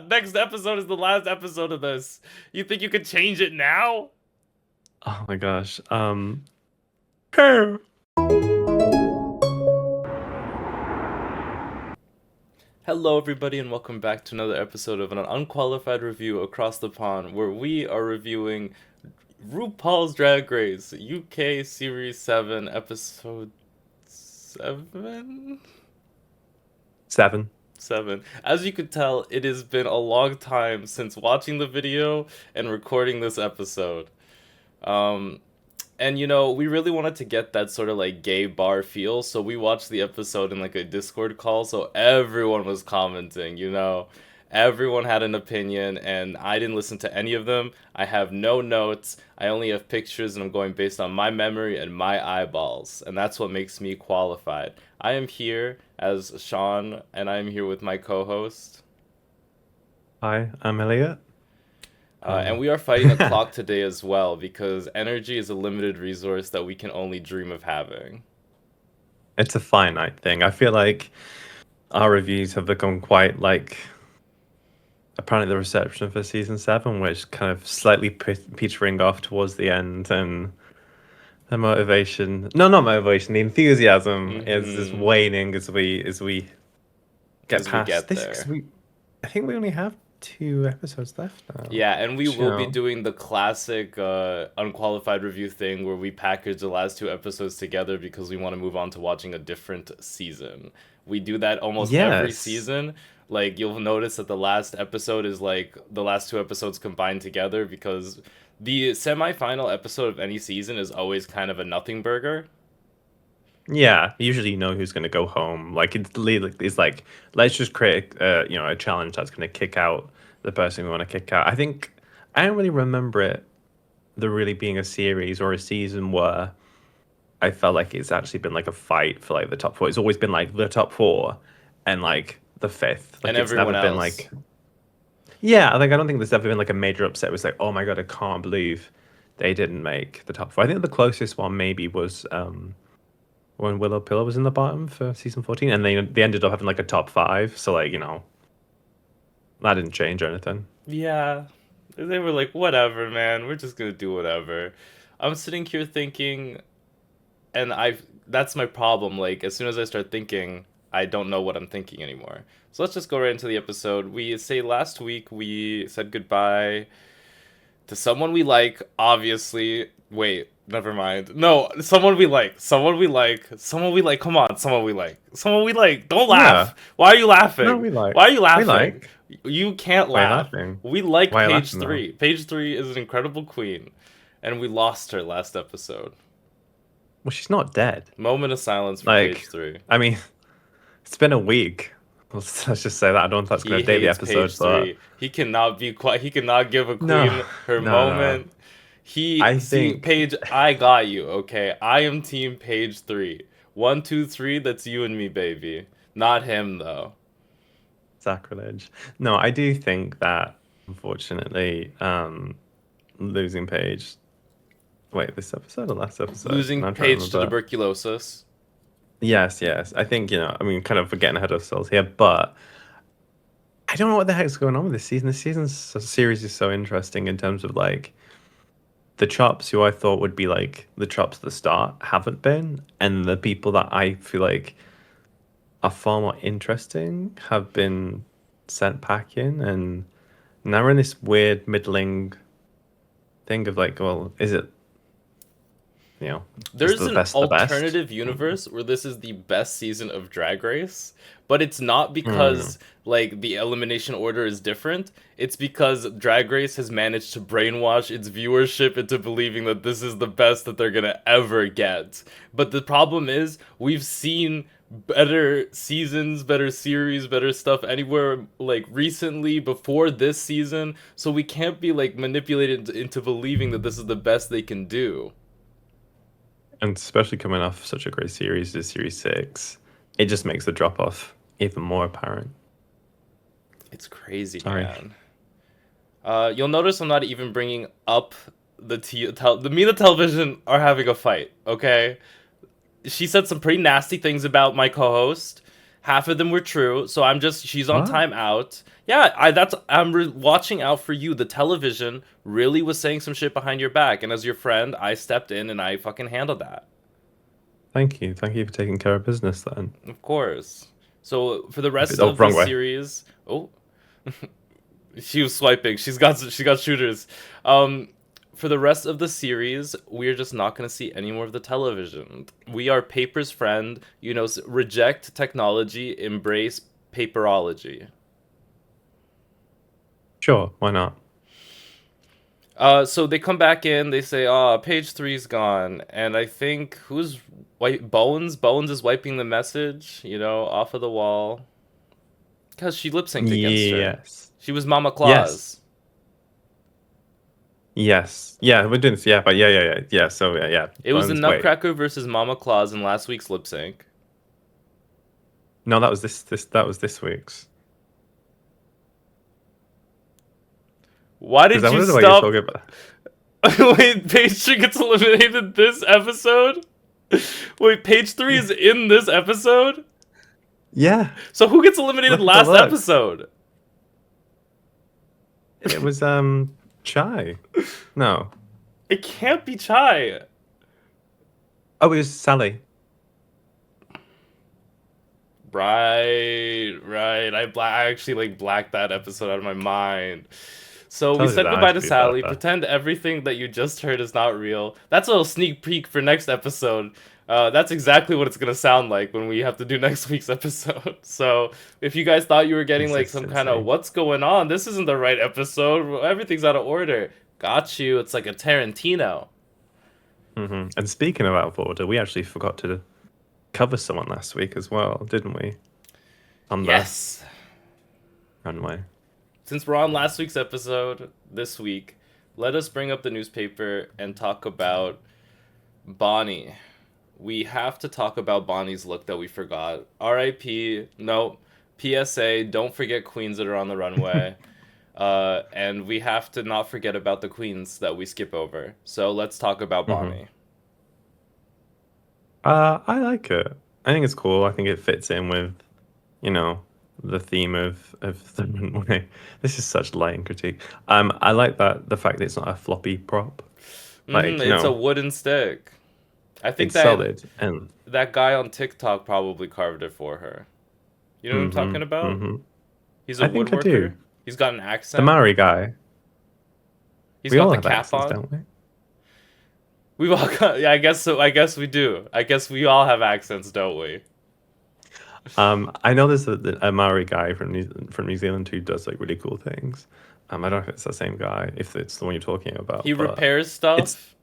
next episode is the last episode of this. You think you could change it now? Oh my gosh. Hello, everybody, and welcome back to another episode of an unqualified review across the pond, where we are reviewing RuPaul's Drag Race UK Series 7, Episode 7? 7. 7. As you could tell, it has been a long time since watching the video and recording this episode. And we really wanted to get that sort of like gay bar feel, so we watched the episode in like a Discord call, so everyone was commenting. Everyone had an opinion, and I didn't listen to any of them. I have no notes. I only have pictures, and I'm going based on my memory and my eyeballs, and that's what makes me qualified. I am here as Shawn, and I am here with my co-host. Hi, I'm Elliot. And we are fighting the clock today as well, because energy is a limited resource that we can only dream of having. It's a finite thing. I feel like our reviews have become quite like apparently the reception for season 7, which kind of slightly petering off towards the end, and the motivation, no, not motivation, the enthusiasm is waning as we get past this. There. I think we only have 2 episodes left now. Yeah, and we will be doing the classic unqualified review thing where we package the last 2 episodes together because we want to move on to watching a different season. We do that almost every season. Like, you'll notice that the last episode is like the last 2 episodes combined together, because the semi-final episode of any season is always kind of a nothing burger. Yeah, usually you know who's going to go home. Like, it's like, let's just create a challenge that's going to kick out the person we want to kick out. I think I don't really remember there really being a series or a season where I felt like it's actually been like a fight for like the top 4. It's always been like the top 4 and like the 5th. Like, and it's everyone never else. been like, yeah, like I don't think there's ever been like a major upset. It was like, oh my god, I can't believe they didn't make the top 4. I think the closest one maybe was when Willow Pillow was in the bottom for season 14, and they ended up having like a top 5. So like, that didn't change or anything. Yeah, they were like, whatever, man, we're just gonna do whatever. I'm sitting here thinking, and that's my problem. Like, as soon as I start thinking, I don't know what I'm thinking anymore. So let's just go right into the episode. We say last week we said goodbye to someone we like, obviously. Wait, never mind. No, someone we like. Someone we like. Someone we like. Come on, someone we like. Someone we like. Don't laugh. Yeah. Why are you laughing? No, we like. Why are you laughing? We like. You can't Why laugh. laughing? We like Why Page laughing, 3. though? Page 3 is an incredible queen, and we lost her last episode. Well, she's not dead. Moment of silence for Like, Page 3. I mean, it's been a week. Let's just say that. I don't know if that's going to date the episode. Page 3. He cannot be quiet. He cannot give a queen her moment. No. I think Paige, I got you. Okay, I am team Page 3. 1, 2, 3. That's you and me, baby. Not him though. Sacrilege. No, I do think that unfortunately, losing Paige. Wait, this episode or last episode? Losing Paige to tuberculosis. Yes. I think, I mean, kind of getting ahead of ourselves here, but I don't know what the heck's going on with this season. This series is so interesting in terms of like the chops who I thought would be like the chops at the start haven't been, and the people that I feel like are far more interesting have been sent packing, and now we're in this weird middling thing of like, well, is it, there's an alternative universe where this is the best season of Drag Race, but it's not because like the elimination order is different. It's because Drag Race has managed to brainwash its viewership into believing that this is the best that they're gonna ever get. But the problem is, we've seen better seasons, better series, better stuff anywhere like recently before this season, so we can't be like manipulated into believing that this is the best they can do. And especially coming off such a great series as Series 6, it just makes the drop-off even more apparent. It's crazy, man. You'll notice I'm not even bringing up me and the television are having a fight, okay? She said some pretty nasty things about my co-host. Half of them were true, so she's on What? timeout. Yeah, watching out for you. The television really was saying some shit behind your back, and as your friend, I stepped in and I fucking handled that. Thank you. Thank you for taking care of business then. Of course. So for the rest Oh, of the wrong way. series, oh, she was swiping. She got shooters. Um, for the rest of the series, we're just not going to see any more of the television. We are paper's friend. Reject technology, embrace paperology. Sure, why not? So they come back in. They say, "Oh, page three's gone," and I think who's white Bones? Bones is wiping the message, off of the wall because she lip synced against her. Yes. She was Mama Yes. Claus. Yes. Yeah, we're doing this. Yeah, but yeah. So yeah. It was the Bones. Wait. Nutcracker versus Mama Claus in last week's lip sync. No, that was That was this week's. Why Is did that you what you're stop? talking about? Wait, page three gets eliminated this episode? Wait, page three is in this episode? Yeah. So who gets eliminated last Look. episode? It was Chai. No. It can't be Chai. Oh, it was Sally. Right. I actually blacked that episode out of my mind. So we Told you said that goodbye had to to be Sally. better. Pretend everything that you just heard is not real. That's a little sneak peek for next episode. That's exactly what it's gonna sound like when we have to do next week's episode. So if you guys thought you were getting some kind of Consistency. what's going on, this isn't the right episode. Everything's out of order. Got you. It's like a Tarantino. And speaking of out of order, we actually forgot to cover someone last week as well, didn't we? On the Yes. runway. Since we're on last week's episode this week, let us bring up the newspaper and talk about Bonnie. We have to talk about Bonnie's look that we forgot. R.I.P. No. PSA. Don't forget queens that are on the runway. And we have to not forget about the queens that we skip over. So let's talk about Bonnie. I like it. I think it's cool. I think it fits in with, the theme of the runway. This is such light critique. I like the fact that it's not a floppy prop. It's a wooden stick. I think it's solid, and that guy on TikTok probably carved it for her. You know what I'm talking about? He's a think I woodworker. do. He's got an accent. The Maori guy. He's We got all the have cap accents, on. don't we? We've all got. Yeah, I guess so. I guess we do. I guess we all have accents, don't we? I know there's a Maori guy from New Zealand who does really cool things. I don't know if it's the same guy, if it's the one you're talking about. He but repairs stuff.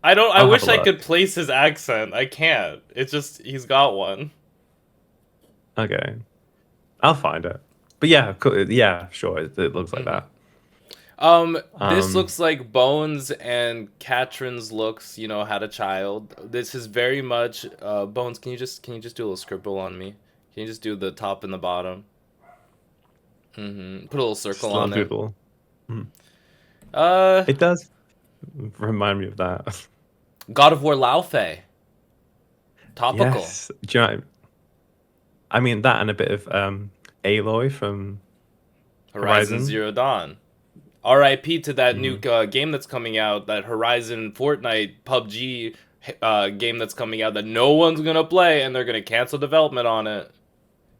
I I'll wish have a I look. could place his accent. I can't. It's just he's got one. Okay, I'll find it. But yeah, yeah, sure, it looks like that. This looks like Bones and Katrin's looks, had a child. This is very much Bones, can you just do a little scribble on me? Can you just do the top and the bottom? Put a little circle on it. Doodle. Uh It does remind me of that. God of War Laufey. Topical. Yes. Do you know I mean that and a bit of Aloy from Horizon Zero Dawn. RIP to that new game that's coming out, that Horizon Fortnite PUBG game that's coming out that no one's gonna play, and they're gonna cancel development on it.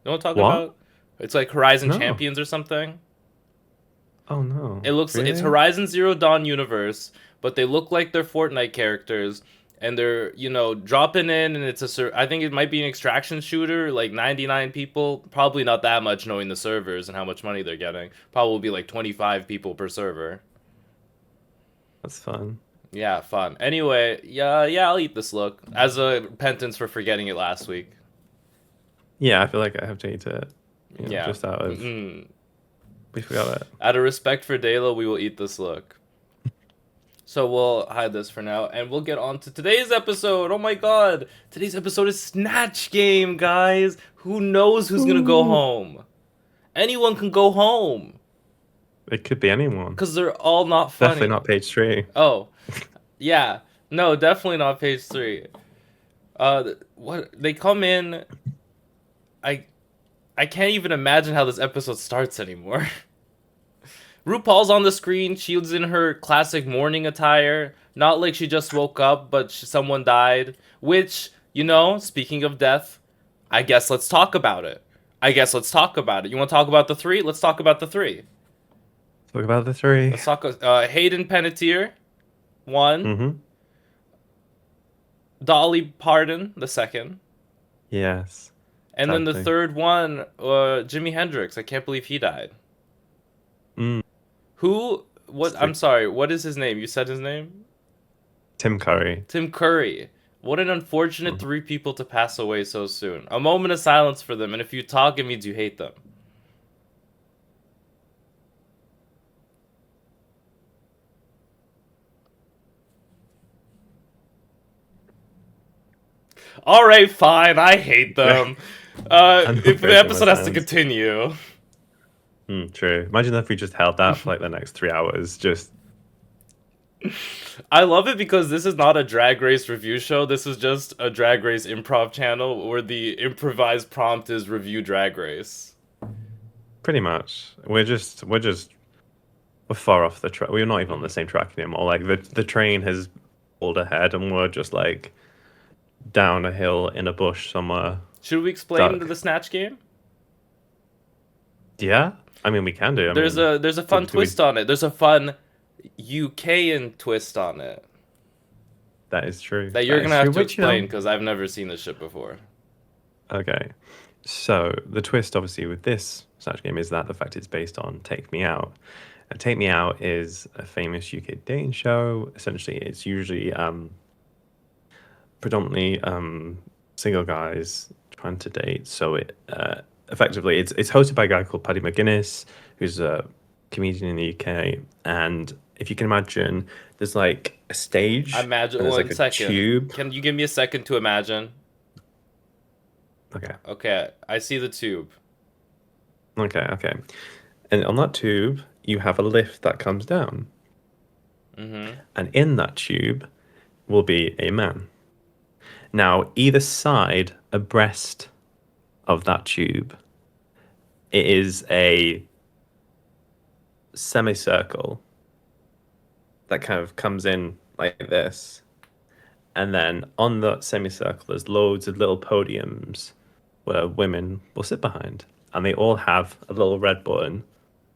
You know what I'm talking What? about? It's like Horizon No. Champions or something. Oh no. It looks like it's Really? Horizon Zero Dawn universe, but they look like they're Fortnite characters, and they're dropping in, and I think it might be an extraction shooter, like 99 people, probably not that much knowing the servers and how much money they're getting. Probably be like 25 people per server. That's fun. Yeah, fun. Anyway, yeah, I'll eat this look as a penance for forgetting it last week. Yeah, I feel like I have to eat it. Yeah. Just out of we forgot it. Out of respect for Dalo, we will eat this look. So we'll hide this for now, and we'll get on to today's episode. Oh my god! Today's episode is Snatch Game, guys! Who knows who's gonna go home? Anyone can go home! It could be anyone. Because they're all not funny. Definitely not page 3. Oh. Yeah. No, definitely not page 3. What they come in, I I can't even imagine how this episode starts anymore. RuPaul's on the screen. She's in her classic morning attire. Not like she just woke up, but someone died. Which, speaking of death, I guess let's talk about it. You want to talk about the three? Let's talk about the three. Talk about the three. Let's talk. Hayden Panettiere, one. Mm-hmm. Dolly Parton, the second. Yes. And then the third one, Jimi Hendrix. I can't believe he died. Mm. Who? What? I'm sorry. What is his name? You said his name? Tim Curry. Tim Curry. What an unfortunate three people to pass away so soon. A moment of silence for them, and if you talk, it means you hate them. All right, fine. I hate them. If the episode has to continue. True. Imagine if we just held that for like the next 3 hours. Just. I love it because this is not a Drag Race review show. This is just a Drag Race improv channel where the improvised prompt is review Drag Race. Pretty much. We're far off the track. We're not even on the same track anymore. Like the train has pulled ahead, and we're just like down a hill in a bush somewhere. Should we explain the Snatch game? Yeah, I mean we can do. There's a fun twist on it. There's a fun UKian twist on it. That is true. That you're gonna have to explain because I've never seen this shit before. Okay, so the twist, obviously, with this Snatch game is that the fact it's based on Take Me Out. And Take Me Out is a famous UK dating show. Essentially, it's usually predominantly single guys trying to date. So it effectively it's hosted by a guy called Paddy McGuinness, who's a comedian in the UK. And if you can imagine, there's like a stage. Imagine one second. Tube. Can you give me a second to imagine? Okay. Okay, I see the tube. Okay. And on that tube, you have a lift that comes down. Mm-hmm. And in that tube will be a man. Now, either side, abreast of that tube, it is a semicircle that kind of comes in like this. And then on the semicircle, there's loads of little podiums where women will sit behind. And they all have a little red button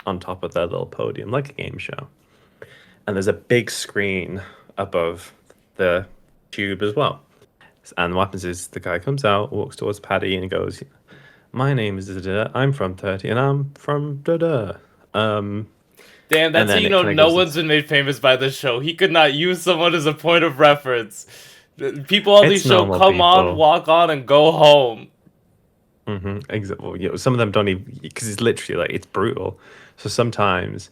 on top of their little podium, like a game show. And there's a big screen above the tube as well. And what happens is the guy comes out, walks towards Paddy, and goes, "My name is da-da, I'm from 30, and I'm from da-da." Damn, that's how no one's been made famous by this show. He could not use someone as a point of reference. People on these shows come on, walk on, and go home. Mm-hmm. Exactly. Some of them don't even, because it's literally like it's brutal. So sometimes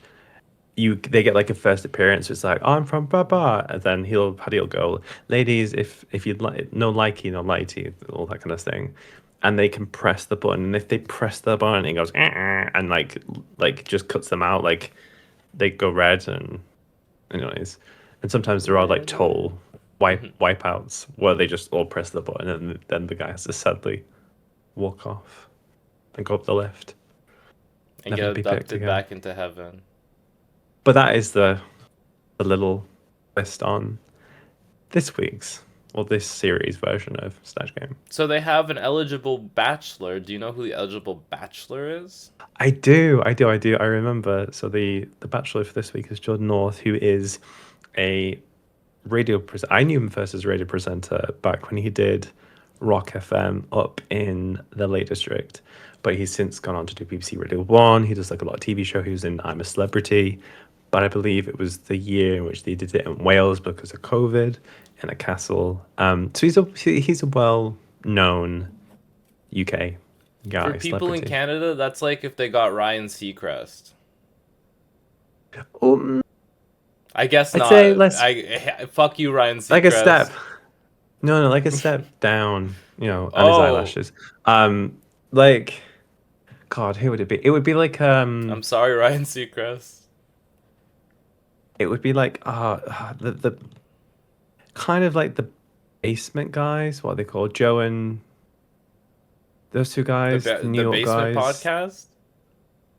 they get like a first appearance. It's like, "Oh, I'm from Baba," and then Paddy will go, "Ladies, if you'd like, no likey, no lighty," all that kind of thing, and they can press the button. And if they press the button, it goes and like just cuts them out. Like they go red and anyways. And sometimes there are like toll wipeouts where they just all press the button and then the guy has to sadly walk off and go up the lift and get abducted back into heaven. But that is the little twist on this series version of Snatch Game. So they have an eligible bachelor. Do you know who the eligible bachelor is? I do. I remember. So the bachelor for this week is Jordan North, who is a radio presenter. I knew him first as a radio presenter back when he did Rock FM up in the Lake District. But he's since gone on to do BBC Radio 1. He does like a lot of TV show. He was in I'm a Celebrity. But I believe it was the year in which they did it in Wales because of COVID in a castle. So he's a well-known UK guy. For people in Canada, that's like if they got Ryan Seacrest. I guess not. I'd say fuck you, Ryan Seacrest. Like a step. No, like a step down, and his eyelashes. Like, God, who would it be? It would be like I'm sorry, Ryan Seacrest. It would be like the kind of like the basement guys. What are they called? Joe and those two guys, the New The York basement guys. podcast.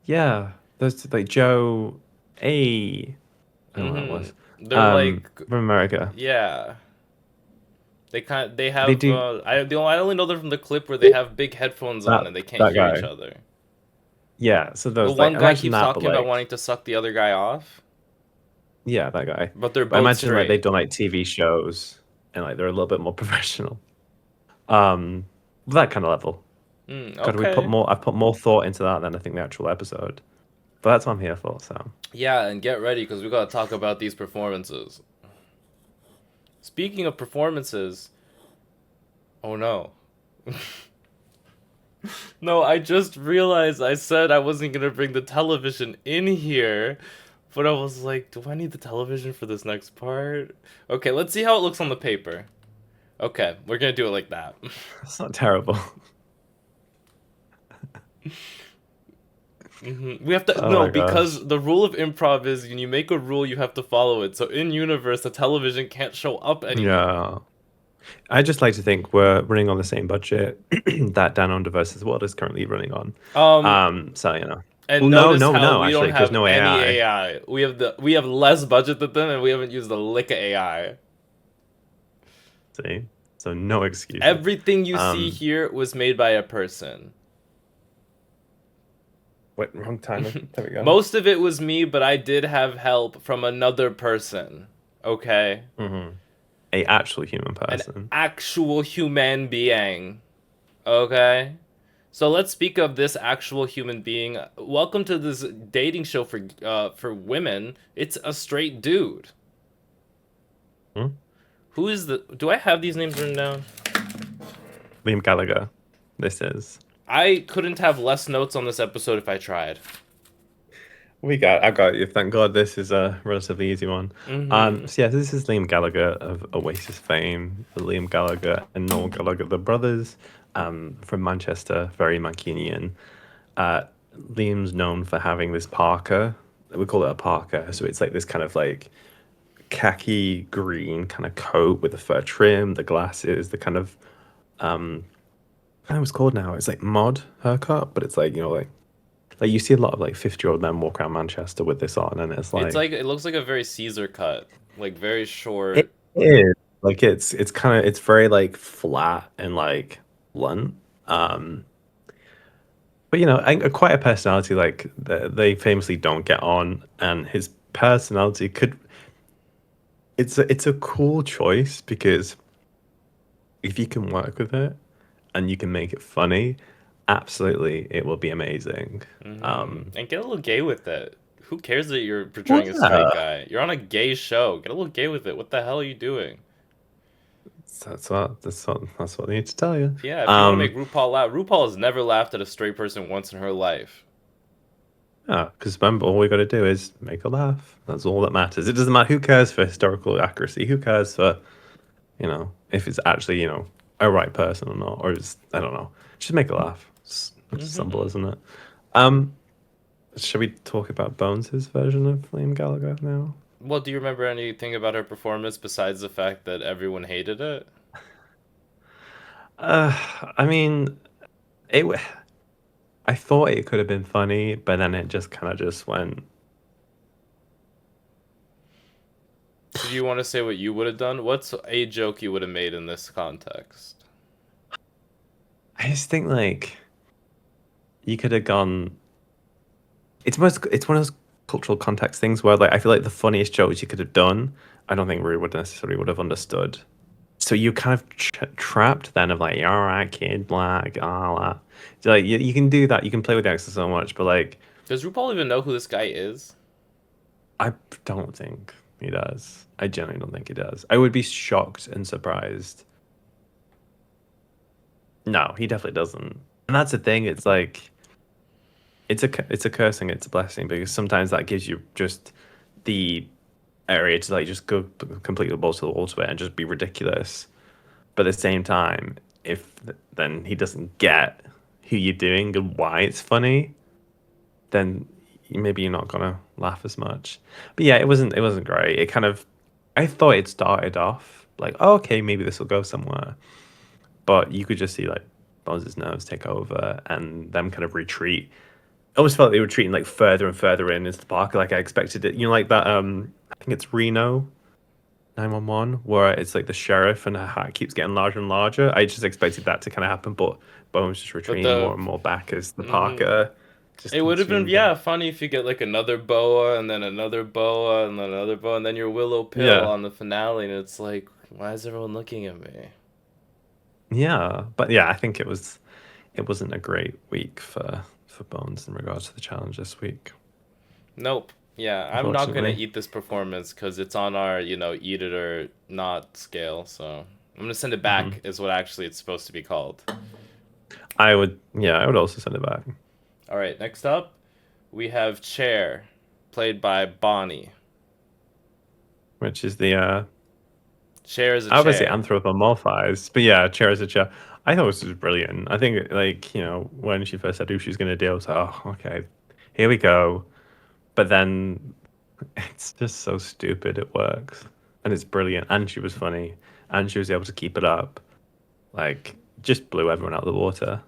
Yeah, those like Joe. A. I don't know what that was. They're like, From America. yeah. They They have do I only know them from the clip where they have big headphones on that and they can't that hear each guy. other. Yeah, so The those like one guy imagine keeps that, but talking about like wanting to suck the other guy off, yeah, that guy. but they're But both imagine like they've straight. done like TV shows and like they're a little bit more professional. Um, that kind of level. God, Okay. I've put more thought into that than I think the actual episode. But that's what I'm here for. So Yeah, and get ready because we gotta talk about these performances. Speaking of performances, oh no. No, I just realized I said I wasn't gonna bring the television in here, but I was like, do I need the television for this next part? Okay, let's see how it looks on the paper. Okay, we're gonna do it like that. it's not terrible. We have to Oh no my gosh. because the rule of improv is when you make a rule, you have to follow it. So in universe, the television can't show up anymore. Yeah. I just like to think we're running on the same budget that Down Under versus World is currently running on. Um, So you know. and Well, no, notice no, how no, we don't actually, because have no any AI. AI. We have less budget than them, and we haven't used a lick of AI. See, so no excuses. Everything you see Um, here was made by a person. wait, wrong timer. There we go. Most of it was me, but I did have help from another person. Okay? A actual human An person. actual human being. Okay? So let's speak of this actual human being. Welcome to this dating show for women. It's a straight dude. Hmm? Who is the Do I have these names written down? Liam Gallagher. This is. I couldn't have less notes on this episode if I tried. I got you. Thank God this is a relatively easy one. Mhm. So yeah, this is Liam Gallagher of Oasis fame. Liam Gallagher and Noel Gallagher, the brothers, from Manchester, very Mancunian. Uh, Liam's known for having this parka. We call it a parka. So it's like this kind of like khaki green kind of coat with the fur trim, the glasses, the kind of I don't know what it's called now. It's like mod haircut, but it's like, you know, like you see a lot of like 50-year-old men walk around Manchester with this on, and it's It's like like it looks like a very Caesar cut, like very it short. is like it's kind of it's very like flat and like blunt. But you know, quite a personality like they famously don't get on, and his personality could it's a cool choice because if you can work with it and you can make it funny, absolutely it will be amazing. And get a little gay with it. Who cares that you're Well, portraying a straight yeah, guy? You're on a gay show. Get a little gay with it. What the hell are you doing? that's what I need to tell you. Yeah, if you want to make RuPaul laugh, RuPaul has never laughed at a straight person once in her life. Yeah, because remember, all we got to do is make her laugh. That's all that matters. It doesn't matter who cares for historical accuracy. Who cares for, you know, if it's actually, you know, a right person or not, or just I don't know. Just make her laugh. It's simple, isn't it? Um, Should we talk about Bones' version of Liam Gallagher now? Well, do you remember anything about her performance besides the fact that everyone hated it? Uh, I mean, it. I thought it could have been funny, but then it just kind of just went. So do you want to say what you would have done? What's a joke you would have made in this context? I just think like you could have gone. It's one of those cultural context things where like I feel like the funniest jokes you could have done, I don't think Rue would necessarily would have understood. So you kind of trapped then of like, "Yeah, all right, kid, like all that. So, like you can do that, you can play with the accent so much, but like Does RuPaul even know who this guy is? I don't think he does. I genuinely don't think he does. I would be shocked and surprised. No, he definitely doesn't. And that's the thing. It's like it's a cursing, it's a blessing because sometimes that gives you just the area to like just go completely balls to the wall to it and just be ridiculous. But at the same time, if then he doesn't get who you're doing and why it's funny, then maybe you're not gonna laugh as much. But yeah, it wasn't great. It kind of I thought it started off like, oh, okay, maybe this will go somewhere. But you could just see like Bones' nerves take over and them kind of retreat. I almost felt they were retreating like further and further in into the park, like I expected it. You know, like that. I think it's Reno 911, where it's like the sheriff and her hat keeps getting larger and larger. I just expected that to kind of happen, but Bones just But retreating more the and more back as the hmm park just it would have been consumed him. yeah funny if you get like another boa and then another boa and then another boa and then your willow pill Yeah, on the finale, and it's like, why is everyone looking at me? yeah, but yeah, I think it wasn't a great week for Bones in regards to the challenge this week, Nope. Yeah, I'm not gonna unfortunately. eat this performance because it's on our, eat it or not scale. So I'm gonna send it Hmm. back. Is what actually it's supposed to be called. I would also send it back, All right. Next up, we have Chair, played by Bonnie. which is the Chair is a obviously chair. anthropomorphized, but yeah, chair is a chair. I thought this was brilliant. I think like when she first said who she was going to do, I was like, oh, okay, here we go. But then it's just so stupid. It works, and it's brilliant. And she was funny, and she was able to keep it up. Like, just blew everyone out of the water.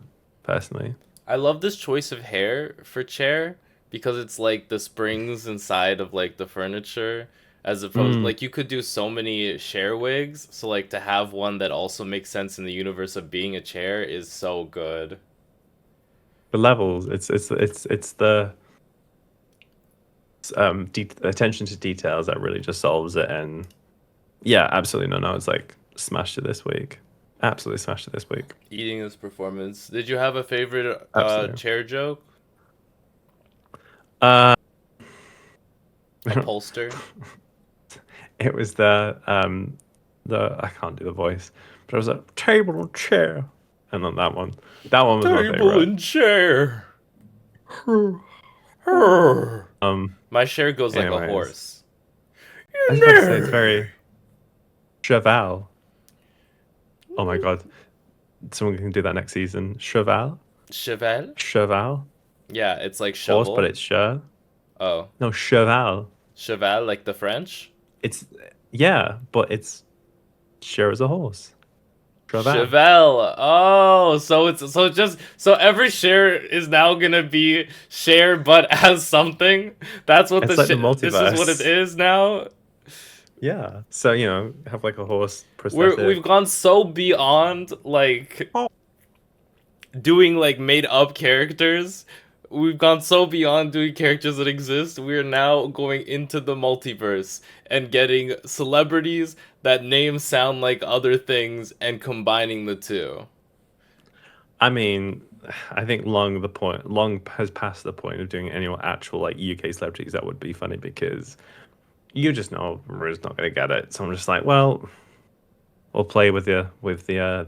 Personally, I love this choice of hair for Chair because it's like the springs inside of like the furniture, as opposed mm, like you could do so many chair wigs. So like to have one that also makes sense in the universe of being a chair is so good. the levels. It's the attention to details that really just solves it. And yeah, absolutely no. It's like smashed it this week. Absolutely smashed it this week. Eating this performance. Did you have a favorite Absolutely. chair joke? Uh, Upholster? it was the I can't do the voice, but it was a table and chair, and then that one. That one was my Table favorite. and chair. Um. My chair goes like a Anyways, horse. I was about to say it's very cheval. Oh my god, someone can do that next season. Cheval, Cheval? cheval, Yeah, it's like horse, but shovel. it's che. Oh, No, cheval. cheval like the French? It's yeah, but it's sure as a horse. Cheval. Chevelle. Oh, so every share is now gonna be share but as something. That's what It's like the this is what it multiverse. is now. Yeah. So have like a horse We've prosthetic. gone so beyond like Oh. doing like made up characters. We've gone so beyond doing characters that exist. We are now going into the multiverse and getting celebrities that names sound like other things and combining the two. I mean, I think long has passed the point of doing any actual like UK celebrities that would be funny because you just know Maria's not going to get it. So I'm just like, well, we'll play with the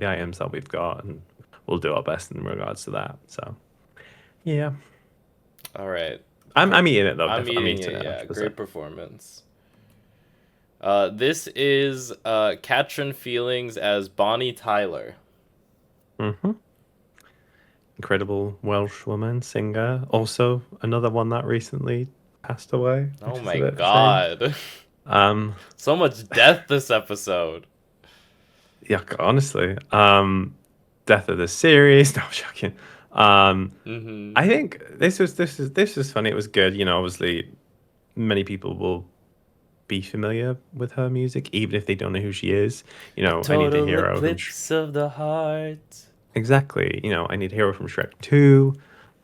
items that we've got, and we'll do our best in regards to that. So yeah, All right. I'm eating it though. I'm I'm eating eating it, it yeah. 100%. Great performance. This is Katrin Feelings as Bonnie Tyler. Hmm. Incredible Welsh woman singer. Also another one that recently passed away, Oh which is a my bit of a shame. god. Um, So much death this episode. yeah, honestly, death of the series. No, I'm joking. Mm-hmm. I think this was funny. It was good. Obviously, many people will be familiar with her music, even if they don't know who she is. A I need a total hero from eclipse of the heart. exactly. I need a hero from Shrek 2.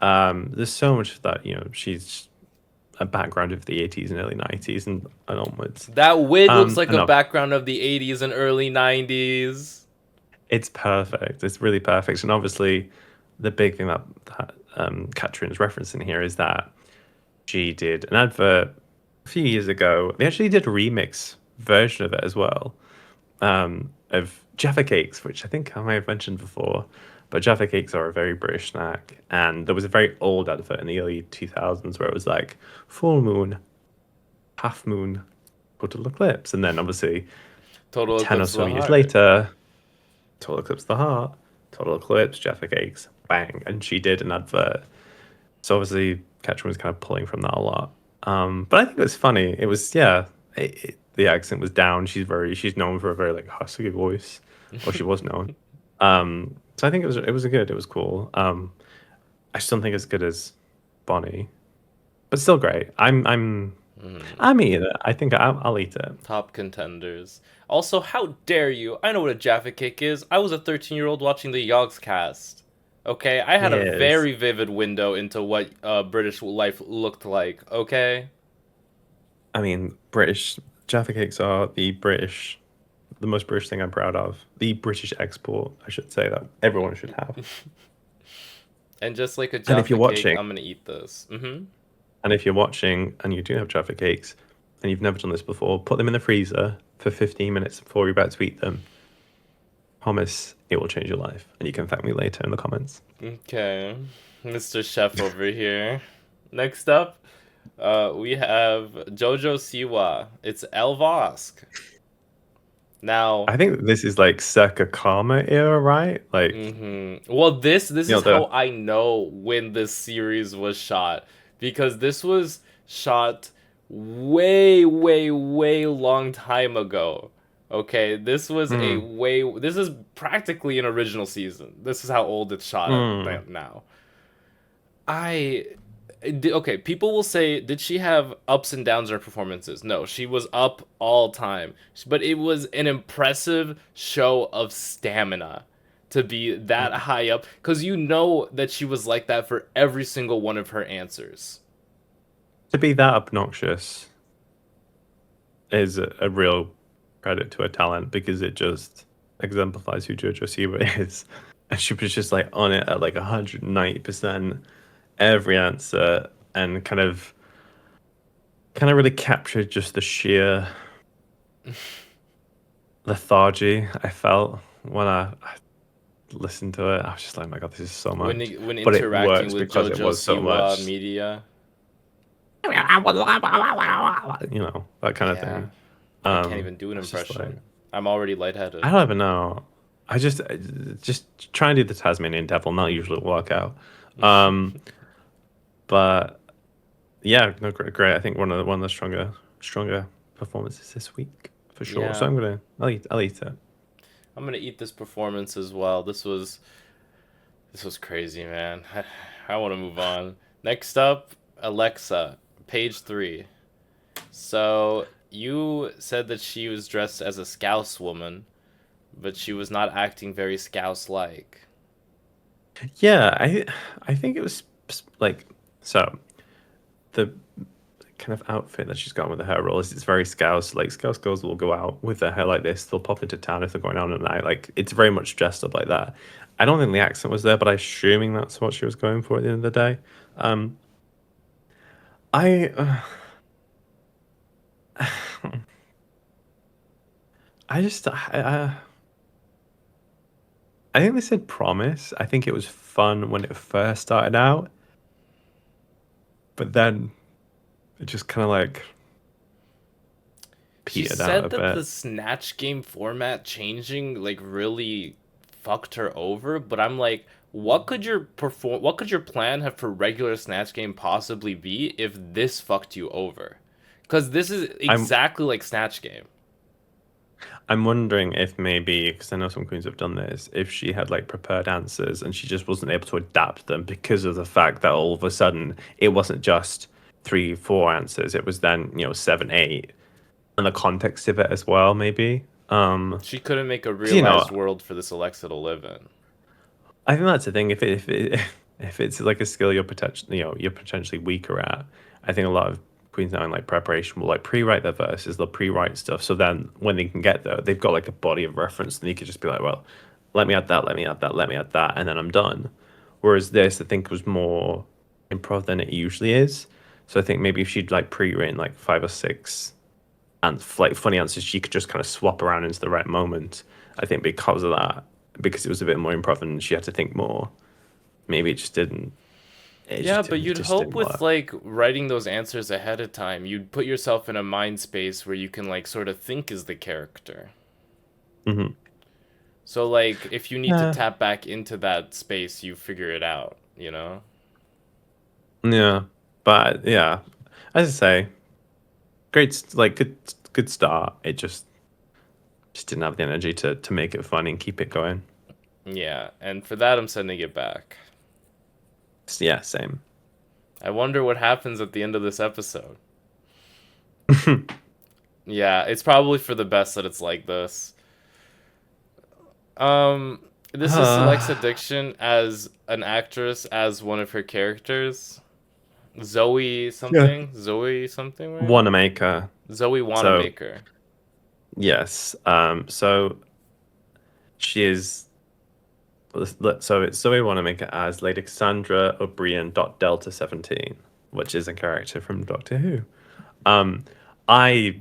There's so much that she's a background of the 80s and early 90s and onwards. That wig looks like And a no, background of the 80s and early 90s. it's perfect. It's really perfect. And obviously, the big thing that Katrin's referencing here is that she did an advert a few years ago. They actually did a remix version of it as well, of Jaffa Cakes, which I think I may have mentioned before. But Jaffa Cakes are a very British snack. And there was a very old advert in the early 2000s where it was like full moon, half moon, total eclipse. And then obviously, Total 10 or eclipse of so the years heart. later, Total Eclipse of the Heart, Total Eclipse, Jaffa Cakes, bang. And she did an advert. So obviously, Ketchum was kind of pulling from that a lot. But I think it was funny. It was, yeah, the accent was down. She's known for a very like husky voice, or she was known. So I think it was good. It was cool. I just don't think it's good as Bonnie, but still great. I'm eating it. I think I'll eat it. Top contenders. Also, how dare you? I know what a Jaffa Cake is. I was a 13-year-old watching the Yogs cast. Okay, I had a Yes. very vivid window into what British life looked like. Okay. I mean, British Jaffa cakes are the most British thing I'm proud of. The British export, I should say that everyone should have. And just like a And if Jaffa you're Cake, watching, I'm gonna eat this. and if you're watching and you do have Jaffa cakes and you've never done this before, put them in the freezer for 15 minutes before you're about to eat them. Promise it will change your life, and you can thank me later in the comments. Okay, Mr. Chef over here. Next up, we have Jojo Siwa. It's El Vosk. Now, I think this is like circa Karma era, right? Like, well, this you know, is how the I know when this series was shot because this was shot way, way, way long time ago. Okay, mm, this is practically an original season. This is how old it's shot mm. at now. I okay, people will say, did she have ups and downs in her performances? No, she was up all time. But it was an impressive show of stamina to be that high up because you know that she was like that for every single one of her answers. To be that obnoxious is a real credit to her talent because it just exemplifies who JoJo Siwa is. And she was just like on it at like 190% every answer and kind of really captured just the sheer lethargy I felt when I listened to it. I was just like, oh my God, this is so much. When But it interacting works with because it JoJo was so Siwa much, media. that kind of Yeah, thing. I can't even do an I was just like, impression. I'm already I lightheaded. don't even know. I just try and do the Tasmanian devil, not usually work out. Um, but yeah, no, great, great. I think one of the stronger performances this week for sure. So Yeah, I'll eat it. I'm gonna eat this performance as well. This was crazy, man. I want to move on. Next up, Alexa, page 3. So you said that she was dressed as a Scouse woman, but she was not acting very Scouse-like. Yeah, I think it was like so the kind of outfit that she's got with the hair roll is it's very Scouse. Like Scouse girls will go out with their hair like this. They'll pop into town if they're going out at night. Like it's very much dressed up like that. I don't think the accent was there, but I'm assuming that's what she was going for at the end of the day. Um, I I just I think they said promise. I think it was fun when it first started out, but then it just kind of like She petered out said a that bit. the Snatch game format changing like really fucked her over, but I'm like, what could your plan have for regular Snatch game possibly be if this fucked you over? Cuz this is I'm exactly like Snatch game. I'm wondering if maybe because I know some queens have done this, if she had like prepared answers and she just wasn't able to adapt them because of the fact that all of a sudden it wasn't just three, four answers. It was then, seven, eight, and the context of it as well, maybe. 'Cause, She couldn't make a realized world for this Alexa to live in. I think that's the thing. If if it's like a skill you're potentially weaker at, I think a lot of queens now in like preparation will like pre-write their verses, they'll pre-write stuff. So then when they can get there, they've got like a body of reference, and you could just be like, well, let me add that, let me add that, let me add that, and then I'm done. Whereas this, I think, was more improv than it usually is. So I think maybe if she'd like pre-written like five or six and like funny answers, she could just kind of swap around into the right moment. I think because of that, because it was a bit more improv and she had to think more, maybe it just didn't. Yeah, but It you'd just hope didn't with work. like writing those answers ahead of time, you'd put yourself in a mind space where you can like sort of think as the character. Hmm. So like if you need to Yeah, tap back into that space, you figure it out, you know? yeah, but yeah, as I say, great, like good start. It just didn't have the energy to make it fun and keep it going. Yeah, and for that I'm sending it back. So, yeah, same. I wonder what happens at the end of this episode. Yeah, it's probably for the best that it's like this. Um, this is Alexa uh, Diction as an actress as one of her characters. yeah. Zoe something, right? Wanamaker. Zoe So Wanamaker. yes. So she is. So it's Zoe Wanamaker as Lady Cassandra O'Brien Delta 17, which is a character from Doctor Who. Um, I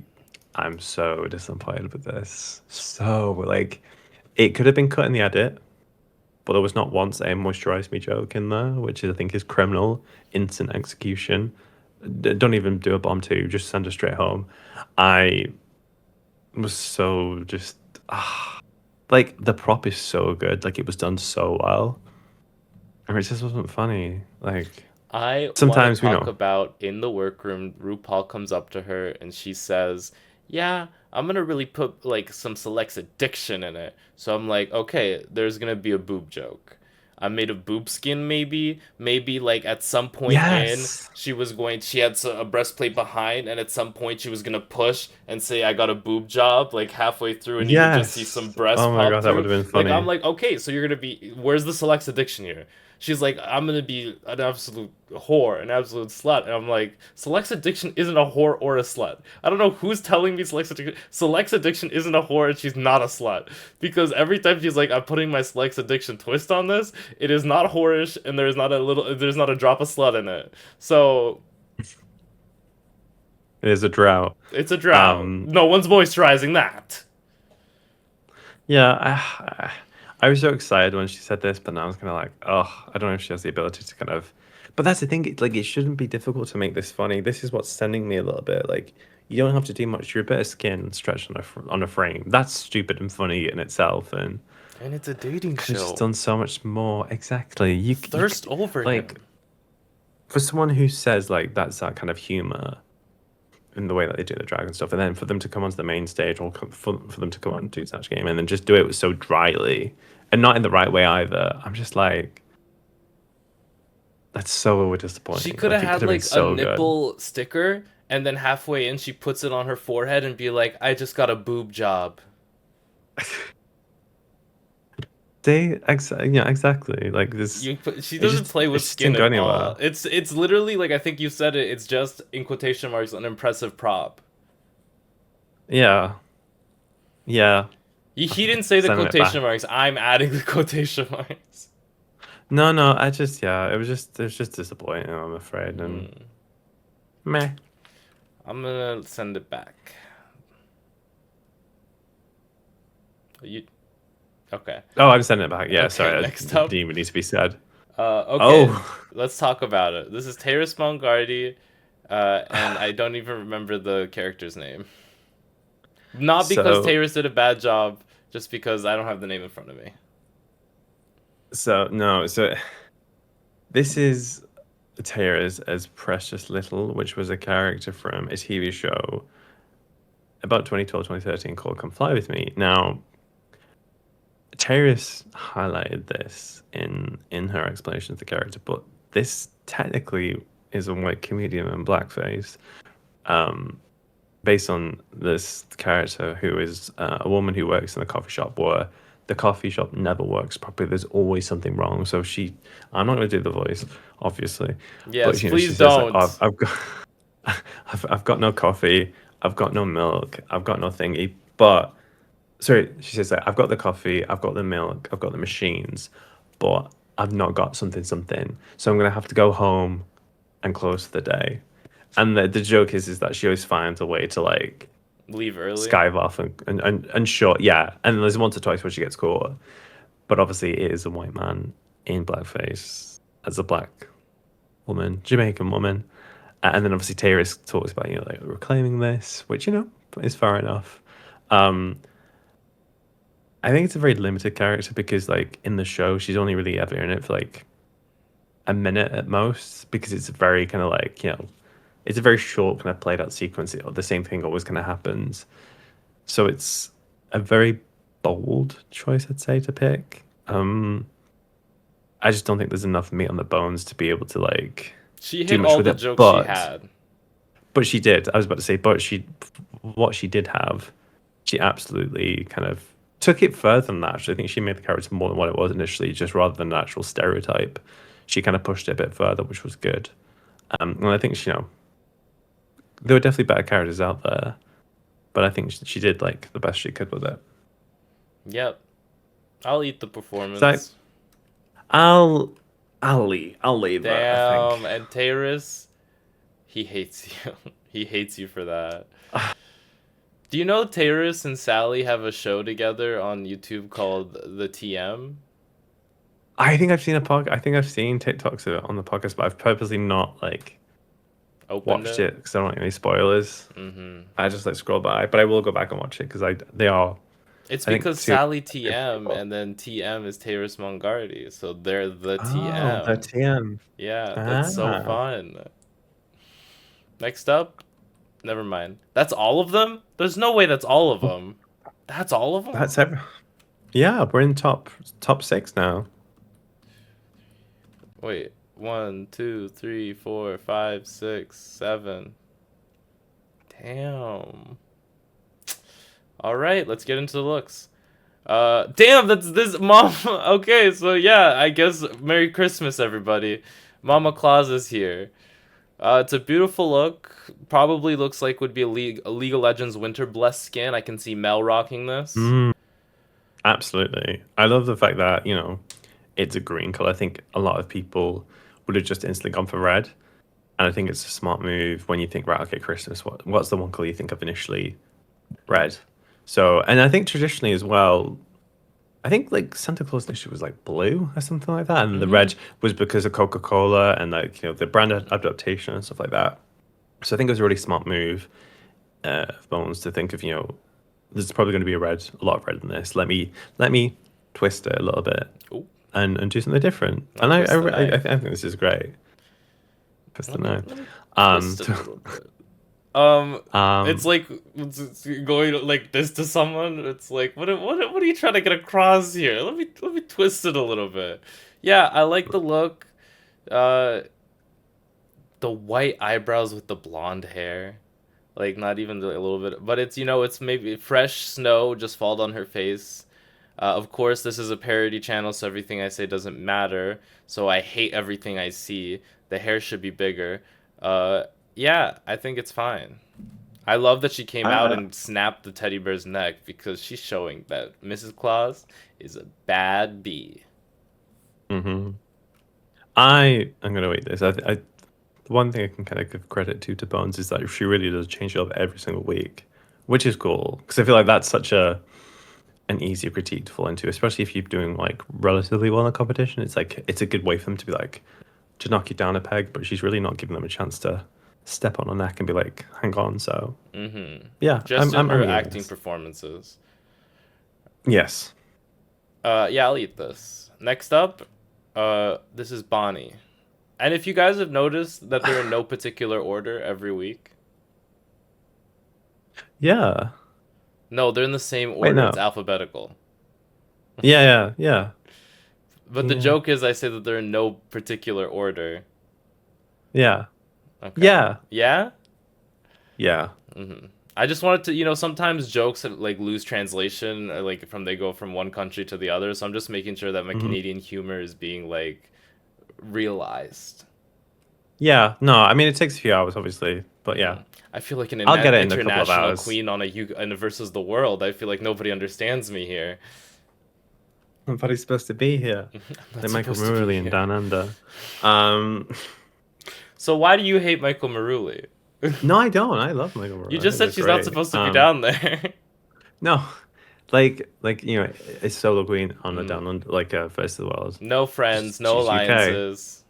I'm so disappointed with this. So like, it could have been cut in the edit, but there was not once a moisturize me joke in there, which I think is criminal. Instant execution. Don't even do a bomb two. Just send her straight home. I was so just like the prop is so good. Like it was done so well. I mean, it just wasn't funny. Like I want to sometimes we talk know. about in the workroom, RuPaul comes up to her and she says, "Yeah, I'm gonna really put like some Select's addiction in it." So I'm like, okay, there's gonna be a boob joke. I made a boob skin, maybe like at some point in Yes. she had a breastplate behind, and at some point she was gonna push and say I got a boob job like halfway through, and you can just see some Yes. breast Oh my pop god, that would through. have been Like I'm funny. like, okay, so you're gonna be where's the Select's addiction here? She's like, I'm gonna be an absolute whore, an absolute slut, and I'm like, Select's addiction isn't a whore or a slut. I don't know who's telling me Select's addiction isn't a whore and she's not a slut, because every time she's like, I'm putting my Select's addiction twist on this, it is not whorish and there's not a drop of slut in it. So It is a drought. it's a drought. Um, No one's moisturizing that. yeah, I was so excited when she said this, but now I was kind of like, oh, I don't know if she has the ability to kind of. But that's the thing. Like, it shouldn't be difficult to make this funny. This is what's sending me a little bit. Like, you don't have to do much. You're a bit of skin stretched on a frame. That's stupid and funny in itself, and And it's a dating could have just show. done so much more. Exactly. Thirst over Like him. for someone who says like that's that kind of humor in the way that they do the drag and stuff, and then for them to come onto the main stage or for them to come on and do Snatch Game and then just do it so dryly and not in the right way either. I'm just like, that's so She disappointing. could have Like it could had have been like a so good. nipple sticker, and then halfway in she puts it on her forehead and be like, "I just got a boob job." Yeah, exactly. Like this, She doesn't play it with just didn't skin go at all. anywhere. It's literally like I think you said it. It's just in quotation marks an impressive prop. Yeah, yeah. He didn't say the Sending it quotation back. marks. I'm adding the quotation marks. No, no. Yeah. It was just disappointing. I'm afraid, and Hmm. meh. I'm gonna send it back. You okay? Oh, I'm sending it back. Yeah, Okay. sorry, Next didn't up. even need to be said. Okay. Oh, Let's talk about it. This is Terrace Mongardi, and I don't even remember the character's name. Not because so Terrace did a bad job, just because I don't have the name in front of me. no, so this is Tara's as Precious Little, which was a character from a TV show about 2012, 2013 called Come Fly With Me. Now, Tara's highlighted this in her explanation of the character, but this technically is a white comedian in blackface. Um, Based on this character who is a woman who works in a coffee shop where the coffee shop never works properly. There's always something wrong. So I'm not going to do the voice, obviously, Yes, but she please says like, don't. I've got, I've got no coffee, I've got no milk, I've got no thingy. But sorry, she says like, I've got the coffee, I've got the milk, I've got the machines, but I've not got something. So I'm going to have to go home and close for the day. And the joke is that she always finds a way to like Leave early. skive off and short, yeah. And there's once or twice where she gets caught, but obviously it is a white man in blackface as a black woman, Jamaican woman, and then obviously Tyrus talks about like reclaiming this, which is fair enough. Um, I think it's a very limited character because like in the show she's only really ever in it for like a minute at most because it's very kind of like it's a very short kind of played out sequence. The same thing always kind of happens. So it's a very bold choice, I'd say, to pick. I just don't think there's enough meat on the bones to be able to like She do hit much all with the it. jokes she had. But she did. I was about to say, but what she did have, she absolutely kind of took it further than that. Actually, I think she made the character more than what it was initially, just rather than an actual stereotype. She kind of pushed it a bit further, which was good. And I think there were definitely better characters out there, but I think she did like the best she could with it. Yep. I'll eat the So performance. I'll leave it. I think. Damn, and Terrace, he hates you. He hates you for that. Do you know Terrace and Sally have a show together on YouTube called The TM? I think I've seen I think I've seen TikToks of it on the podcast, but I've purposely not like Opened watched it? it because I don't want any spoilers. Mm-hmm. I just like scroll by, but I will go back and watch it because they are. It's I think because two. Sally TM and then TM is Terrace Mongardi, so they're the Oh, the TM. TM. Yeah, that's so Ah, fun. Next up, never mind. That's all of them? There's no way that's all of them. That's all of them? that's every. Yeah, we're in top six now. Wait, 1, 2, 3, 4, 5, 6, 7. Damn. All right, let's get into the looks. Damn, that's this mom. Okay, so yeah, I guess Merry Christmas, everybody. Mama Claus is here. It's a beautiful look. Probably looks like would be a League of Legends Winter Bless skin. I can see Mel rocking this. Mm, absolutely. I love the fact that it's a green color. I think a lot of people would have just instantly gone for red, and I think it's a smart move when you think, right, okay, Christmas. What's the one color you think of initially? Red. So, and I think traditionally as well, I think like Santa Claus initially was like blue or something like that, and the Mm-hmm. red was because of Coca-Cola and like the brand adaptation and stuff like that. So I think it was a really smart move of Bones to think of there's probably going to be a lot of red in this. Let me twist it a little bit Oh, and do something different. not And twist the I knife. think this is great. Twist the knife. Let me Um, twist it a little bit. Um, it's um, like it's going like this to someone. It's like what are you trying to get across here? Let me twist it a little bit. Yeah, I like the look. Uh, the white eyebrows with the blonde hair, like not even a little bit, but it's maybe fresh snow just fall on her face. Of course, this is a parody channel, so everything I say doesn't matter. So I hate everything I see. The hair should be bigger. Uh, yeah, I think it's fine. I love that she came out I, and snapped the teddy bear's neck because she's showing that Mrs. Claus is a bad bee. mhm. I am gonna wait this. The one thing I can kind of give credit to Bones is that she really does change it up every single week, which is cool because I feel like that's such an easier critique to fall into, especially if you're doing like relatively well in a competition. It's like it's a good way for them to be like to knock you down a peg, but she's really not giving them a chance to step on her neck and be like, hang on. So Mm-hmm. yeah, Just in I'm her eating acting this. performances. Yes. Yeah, I'll eat this. Next up, this is Bonnie. And if you guys have noticed that they're in no particular order every week, Yeah. no, they're in the same Wait, order. It's no. alphabetical. Yeah. But the Yeah. joke is I say that they're in no particular order. Yeah. Okay. Yeah. Yeah? Yeah. I just wanted to, sometimes jokes like lose translation or like from they go from one country to the other, so I'm just making sure that my Hmm. Canadian humor is being like realized. Yeah. No, I mean it takes a few hours, obviously, but yeah, I feel like an I'll get it in a couple of international hours. queen on a versus the world. I feel like nobody understands me here. I'm probably supposed to be here. I'm not Like Michael supposed to be Maruli and here. Down Under. Um, So why do you hate Michael Maruli? no, I don't. I love Michael You Maruli. I just think they're said she's not great. supposed to be down there. No, like it's solo queen on the Down Mm. Under, like first of the world. No friends, no She's UK. alliances.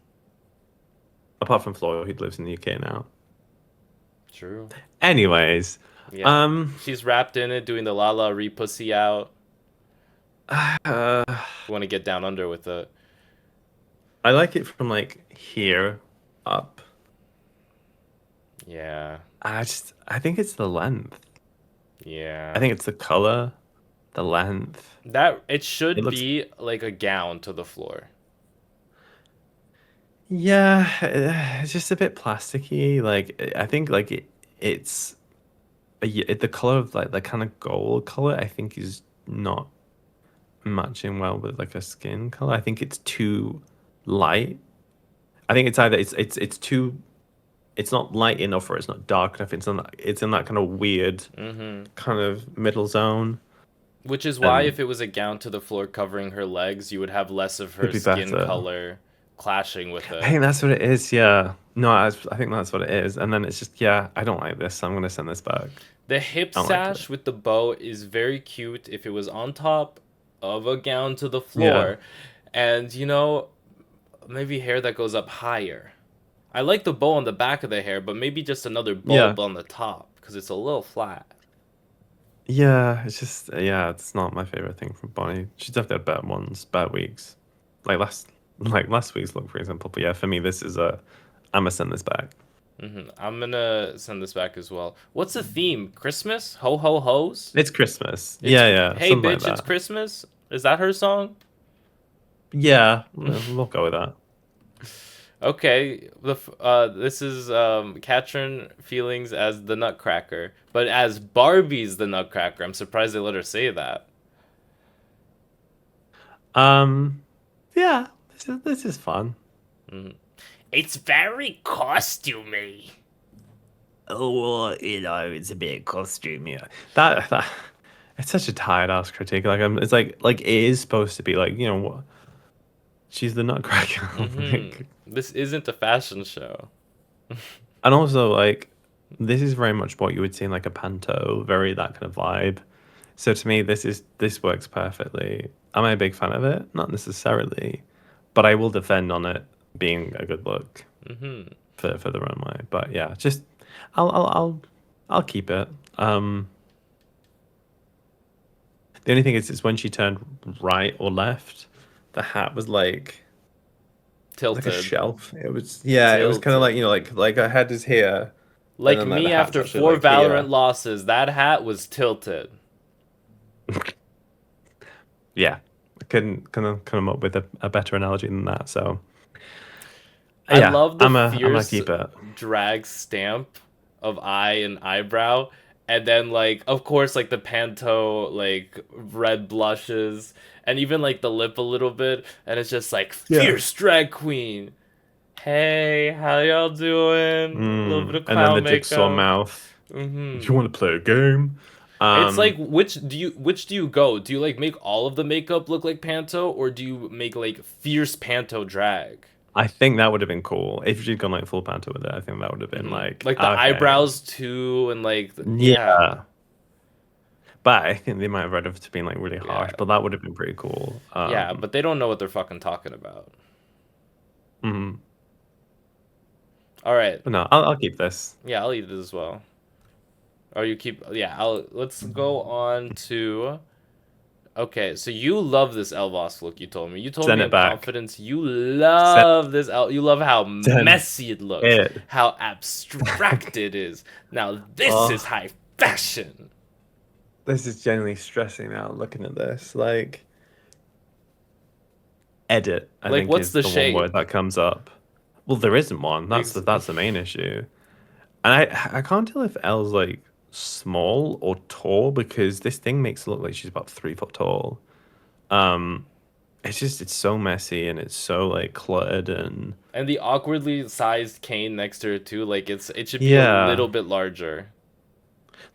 Apart from Flora, who lives in the UK now. True. Anyways, Yeah. um, She's wrapped in it, doing the la la re pussy out. uh, You want to get down under with it. I like it from like here up. Yeah. I think it's the length. I Yeah. think it's the color, the length. That it It should looks, be like a gown to the floor. yeah, it's just a bit plasticky. Like I think like it's the color of like the kind of gold color. I think is not matching well with like a skin color. I think it's too light. I think it's either it's too it's not light enough or it's not dark enough. It's in that kind of weird Mm-hmm. kind of middle zone. Which is why And if it was a gown to the floor covering her legs, you would have less of would her be skin better. color clashing with I it. think that's what it is. Yeah. No, I think that's what it is. And then it's just yeah, I don't like this. So I'm gonna send this back. The hip I don't like it. sash with the bow is very cute if it was on top of a gown to the Yeah. floor. And maybe hair that goes up higher. I like the bow on the back of the hair, but maybe just another Yeah. bulb on the top because it's a little flat. Yeah. It's just yeah, it's not my favorite thing from Bonnie. She's definitely had better ones, bad weeks. Like last week's look, for example. But yeah, for me, this is a I'm gonna send this back. I'm gonna send this back as well. What's the theme? Christmas? Ho ho ho's? It's Christmas. It's Yeah, yeah, Hey something like bitch, it's that. Christmas? Is that her song? Yeah, we'll go with that. Okay, this is Katrin Feelings as the Nutcracker, but as Barbie's the Nutcracker. I'm surprised they let her say that. Um, yeah, this is fun. Mhm. It's very costumey. Oh, well, it's a bit costumey. That it's such a tired ass critique. It's like it is supposed to be like what she's the Nutcracker, like, This isn't a fashion show. and also like this is very much what you would see in like a panto, very that kind of vibe. So to me, this works perfectly. Am I a big fan of it? Not necessarily, but I will defend on it being a good look for the runway. But yeah, just I'll keep it. The only thing is when she turned right or left, the hat was like a Tilted. shelf. It was yeah, it was kind of like Tilted. like her head is here, and Like then like the me hat's after actually four like Valorant here. losses, that hat was tilted. Yeah, I couldn't come up with a better analogy than that. So I yeah, love the I'm gonna fierce keep it. drag stamp of eye and eyebrow. And then like of course like the panto like red blushes and even like the lip a little bit and it's just like Yeah. fierce drag queen. Hey, how y'all doing? A little bit of And then the clown jigsaw makeup. mouth. Do you hmm want to play a game? It's like Um, which do you go? Do you like make all of the makeup look like panto or do you make like fierce panto drag? I think that would have been cool if she'd gone like full panto with it. I think that would have been like Like the okay, eyebrows too and like yeah. yeah. But I think they might have read it to being like really Yeah. harsh, but that would have been pretty cool. Yeah, but they don't know what they're fucking talking about. Mhm. All right. But no, I'll keep this. Yeah, I'll eat it as well. Or you keep yeah, I'll let's go on to okay, so you love this Elvos look you told me. You told Send me it in back. confidence you Send, love this you love how send messy it looks, it. how abstract it is. Now this is Oh, high fashion. this is genuinely stressing me out looking at this. Like, edit, I Like think what's is the the one shape? word that comes up. Well, there isn't one. Ex- That's the main issue. And I can't tell if Elle's like small or tall because this thing makes it look like she's about 3 foot tall. Um, it's so messy and it's so like cluttered and and the awkwardly sized cane next to her too, like it should be a yeah. little bit larger.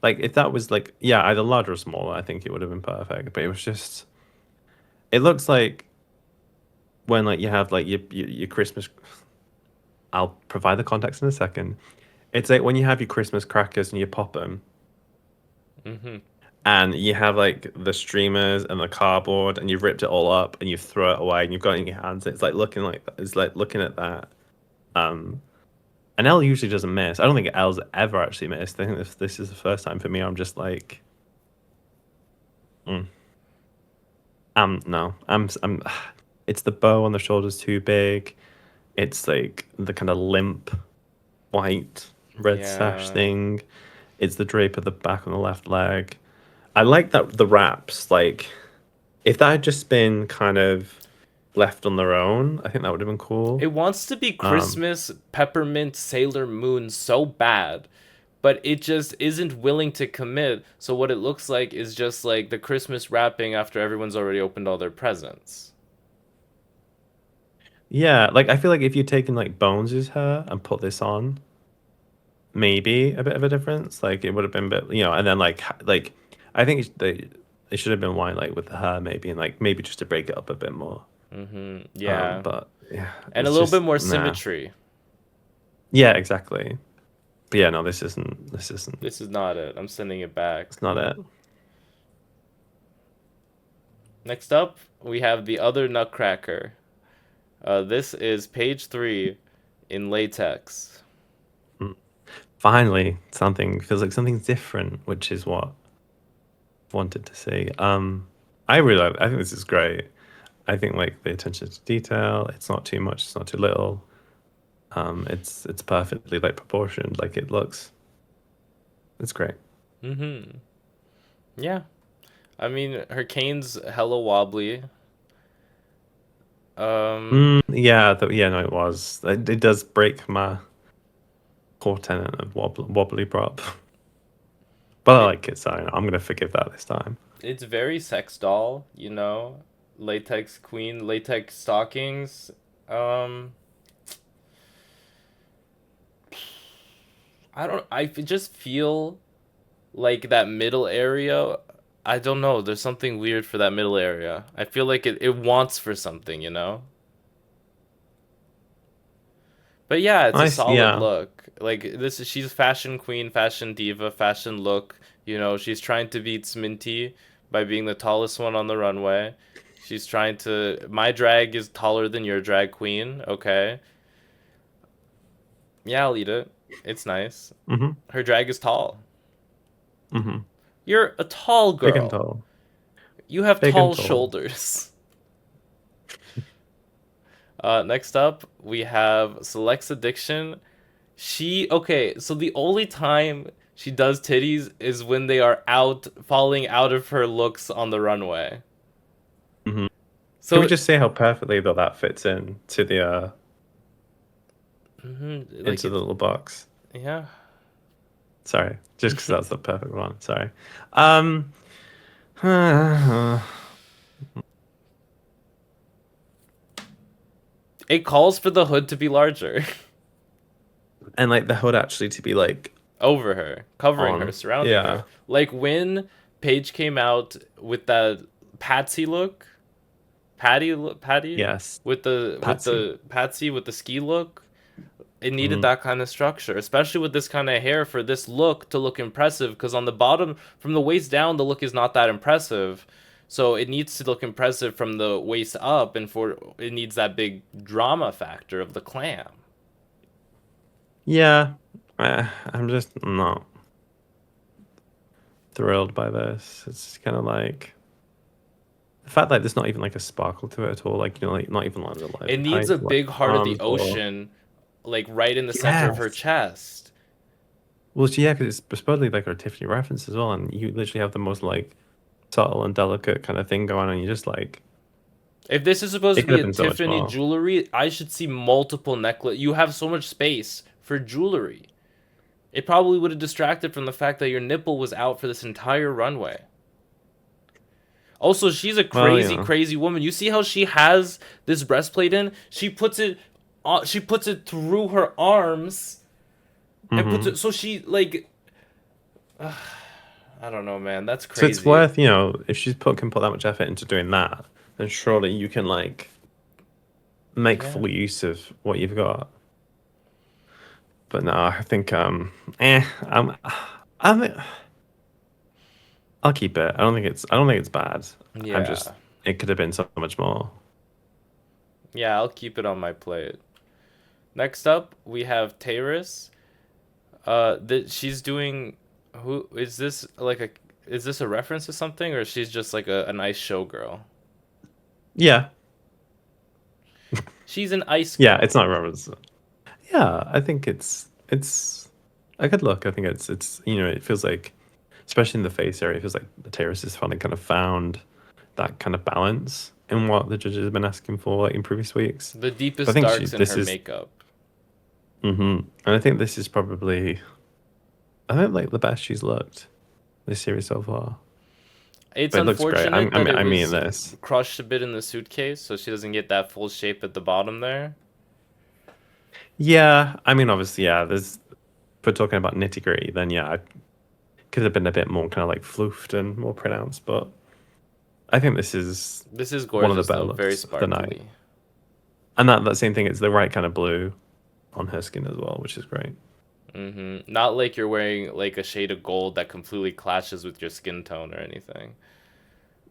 Like if that was like yeah, either larger or smaller, I think it would have been perfect. But it was just it looks like when like you have like your Christmas. I'll provide the context in a second. It's like when you have your Christmas crackers and you pop them, hmm and you have like the streamers and the cardboard, and you've ripped it all up and you throw it away and you've got it in your hands. It's like looking at that. Um, and Elle usually doesn't miss. I don't think Elle's ever actually missed. I think this is the first time for me. I'm just like, mm, no, I'm. It's the bow on the shoulders too big. It's like the kind of limp white. red sash Yeah. thing. It's the drape at the back on the left leg. I like that the wraps, like if that had just been kind of left on their own, I think that would have been cool. It wants to be Um, Christmas, peppermint, Sailor Moon so bad, but it just isn't willing to commit. So what it looks like is just like the Christmas wrapping after everyone's already opened all their presents. yeah, like I feel like if you'd taken like Bones's hair and put this on, maybe a bit of a difference. Like it would have been a bit, and then like I think they should have been white like with the hair maybe and like maybe just to break it up a bit more. Yeah. But yeah, And a it's little bit just more nah. symmetry. Yeah, exactly. But yeah, no, this isn't. This is not it. I'm sending it back. It's not it. Next up, we have the other Nutcracker. This is page 3 in latex. Mm. Finally, something feels like something's different, which is what I wanted to see. I think this is great. I think like the attention to detail, it's not too much, it's not too little. It's perfectly like proportioned, like it's great. Mm-hmm. Yeah. I mean, her cane's hella wobbly. Um, Yeah, yeah, no, it was. It does break my core tenet of wobbly prop, but I it like it, so I'm gonna forgive that this time. it's very sex doll, you know? Latex queen, latex stockings. Um, I just feel like that middle area. I don't know. There's something weird for that middle area. I feel like it wants for something, you know? But yeah, it's a solid Yeah. look. Like this is she's fashion queen, fashion diva, fashion look. You know, she's trying to beat Sminty by being the tallest one on the runway. She's trying to my drag is taller than your drag queen, okay? Yeah, I'll eat it. It's nice. Mm-hmm. Her drag is tall. Mm-hmm. You're a tall Big and girl. tall. You have Big and tall tall. shoulders. Next up, we have Select's Addiction. Okay, so the only time she does titties is when they are out, falling out of her looks on the runway. Mm-hmm. Can we So, just say how perfectly though that fits in to the like into the it, little box? yeah. Sorry, just because that's the perfect one. Sorry. Um, and It calls for the hood to be larger. like the hood actually to be like Over her, covering her, on. surrounding her. Yeah. Like when Paige came out with that Patsy look, Patty, Yes. with Patsy. the Patsy with the ski look. It needed Mm. that kind of structure, especially with this kind of hair for this look to look impressive. Because on the bottom, from the waist down, the look is not that impressive. So it needs to look impressive from the waist up, and for it needs that big drama factor of the clam. Yeah. I'm just not thrilled by this. It's kind of like the fact that there's not even like a sparkle to it at all. Like like not even like It the needs a like big heart of the arms or ocean, like right in the center of her yes. chest. Well, yeah, because it's supposedly like a Tiffany reference as well, and you literally have the most like subtle and delicate kind of thing going on. And you're just like, If this is supposed it to could be have a been so much Tiffany more. jewelry, I should see multiple necklace. You have so much space for jewelry. It probably would have distracted from the fact that your nipple was out for this entire runway. Also, she's a Well, crazy, crazy woman. You see how she has this breastplate in? She puts it through her arms and puts hmm it. So she like, I don't know, man. That's so it's crazy. worth if she's can put that much effort into doing that, then surely you can like make Yeah. full use of what you've got. But no, I think eh, I mean, I'll keep it. I don't think it's bad. I'm just Yeah. it could have been so much more. Yeah, I'll keep it on my plate. Next up, we have Taurus. That she's doing. Who is this? Like a is this a reference to something, or she's just like a nice showgirl? Yeah, She's an ice yeah, it's girl. not reference. Yeah, I think it's a good look. I think it's it feels like, especially in the face area, it feels like the terrace has finally kind of found that kind of balance in what the judges have been asking for, like in previous weeks. The But I deepest think darks in this her is, makeup. and I think this is probably, I think like the best she's looked this series so far. It's But it looks great. unfortunate that it I mean was this. crushed a bit in the suitcase, so she doesn't get that full shape at the bottom there. Yeah, I mean obviously, yeah. There's if we're talking about nitty gritty, then yeah, it could have been a bit more kind of like floofed and more pronounced. But I think this is This is one of the gorgeous better though, very looks of the night. sparkly. And that same thing, it's the right kind of blue on her skin as well, which is great. Not like you're wearing like a shade of gold that completely clashes with your skin tone or anything.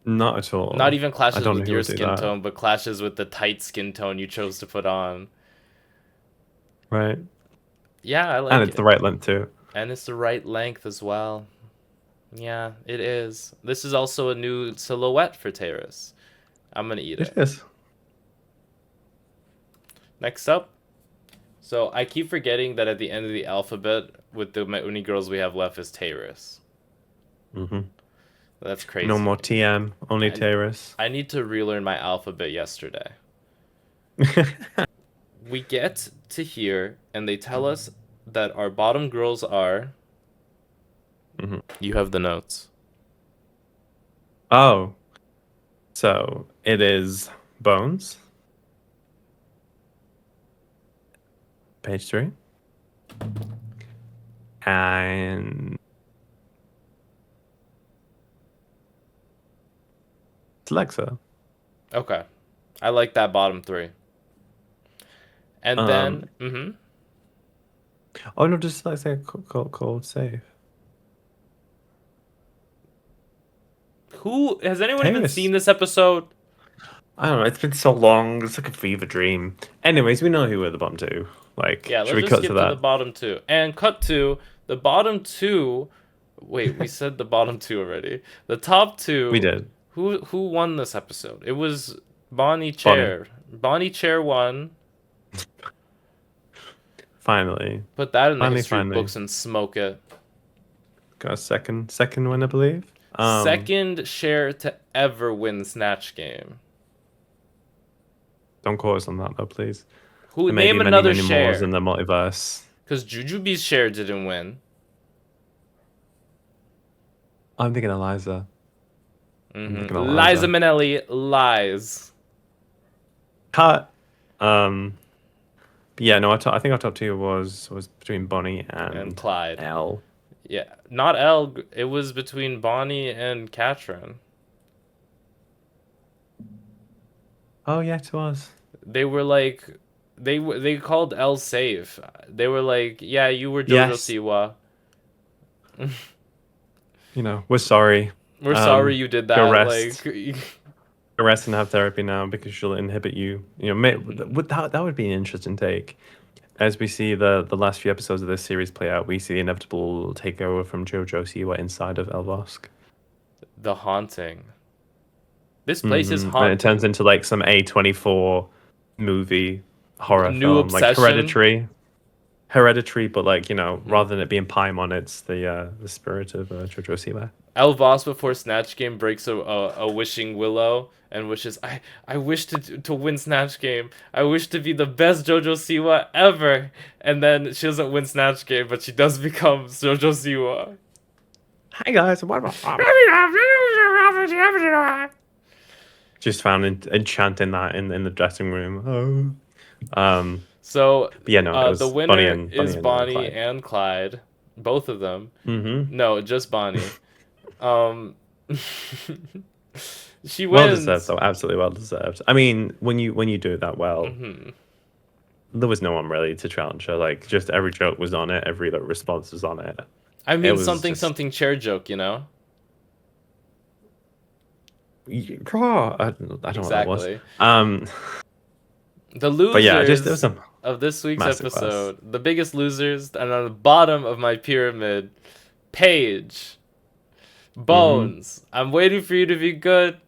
Not at Not all. even I clashes don't know with who your would do skin that. tone, but clashes with the tight skin tone you chose to put on. Right. Yeah, I And like it's the it. right length too. And it's the right length as well. Yeah, it is. This is also a new silhouette for Terrace. I'm gonna eat It it. is. Next up. So I keep forgetting that at the end of the alphabet, with the only girls we have left is Terrace. Hmm. That's No crazy. more TM, only I, Terrace. I need to relearn my alphabet yesterday. We get to here, and they tell us that our bottom girls are. Hmm. You have the notes. Oh, so it is Bones, page 3, and it's Lexa. Okay. I like that bottom three. And then, Um, oh no, just like say cold save. who has anyone even Terrace. seen this episode? I don't know. It's been so long. It's like a fever dream. Anyways, we know who are the bottom two. Like, Yeah, should let's we just cut to skip to the that? bottom two. And cut to the bottom two. Wait, we said the bottom two already. The top We two. did. Who won this episode? It was Bonnie Bonnie. Chair. Bonnie Chair won. Finally. Put that in the Finally, history finally. books and smoke it. Got a second win, I believe. Second share to ever win Snatch Game. Don't quote us on that though, please. Who There may be name many, another many more in share? the multiverse. Because Jujubee's share didn't win. I'm thinking Eliza. I'm thinking Liza Eliza. Minnelli lies. Cut. Yeah, no, I think our top two was between Bonnie And and Clyde. Elle. Yeah, not Elle. It was between Bonnie and Katrin. Oh yeah, it was. They were like, they called Elle safe. They were like, yeah, you were JoJo Yes. Siwa. We're sorry. We're sorry you did that. Go rest. Like, Go rest and have therapy now because she'll inhibit you. That would be an interesting take. As we see the last few episodes of this series play out, we see the inevitable takeover from JoJo Siwa inside of Elvosk. the haunting. This place is And it haunted. turns into like some A24 movie horror New film, like obsession. Hereditary, but like rather than it being Paimon, it's the spirit of JoJo Siwa. El Voss before Snatch Game breaks a wishing willow and wishes I wish to win Snatch Game. I wish to be the best JoJo Siwa ever. And then she doesn't win Snatch Game, but she does become JoJo Siwa. Hi guys, what about just found enchanting that in the dressing room. Oh. So But yeah, no, it the was winner is Bonnie and Bonnie Clyde. and Clyde, both of them. Mm-hmm. No, just Bonnie. Um, she Well deserved, wins. though. Absolutely well deserved. I mean, when you do it that well, hmm there was no one really to challenge her. Like, just every joke was on it, every like, response was on it. I It mean, was just something chair joke, you know? I don't know what that was. Exactly. Um, The but yeah, just there was losers some of this week's masterclass. episode, the biggest losers, and on the bottom of my pyramid, Paige, Mm-hmm. Bones. I'm waiting for you to be good,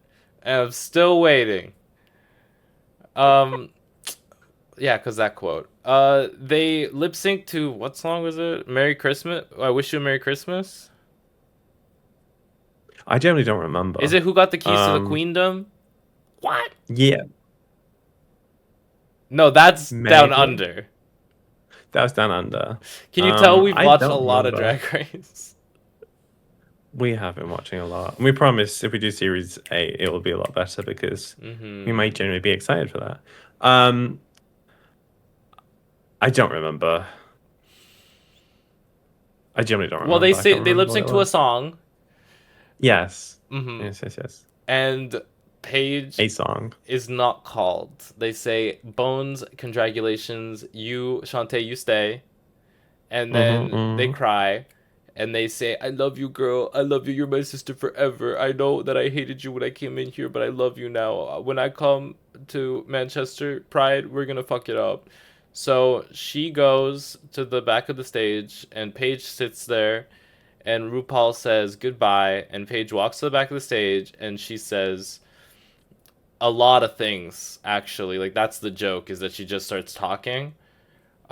and I'm still waiting. Um, Yeah, because that quote. They lip sync to what song was it? Merry Christmas. I wish you a Merry Christmas. I generally don't Is remember. it Who Got the Keys to the Um, Queendom? What? yeah, No, that's Down maybe Under. that was Down Under. Can you tell we've I watched a don't lot of remember. Drag Race? We have been watching a lot. We promise if we do series 8, it will be a lot better because we Mm-hmm. might generally be excited for that. Um, I don't remember. I generally don't Well, they remember. I say can't they lip remember what sync it to a was. song. Yes. Mm-hmm. Yes, yes, yes. And Paige A song. is not called. They say, Bones, congratulations, you, Shantae, you stay. And Mm-hmm, then they mm-hmm. cry and they say, I love you, girl. I love you. You're my sister forever. I know that I hated you when I came in here, but I love you now. When I come to Manchester Pride, we're going to fuck it up. So she goes to the back of the stage, and Paige sits there, and RuPaul says goodbye. And Paige walks to the back of the stage, and she says a lot of things, actually. Like, that's the joke, is that she just starts talking.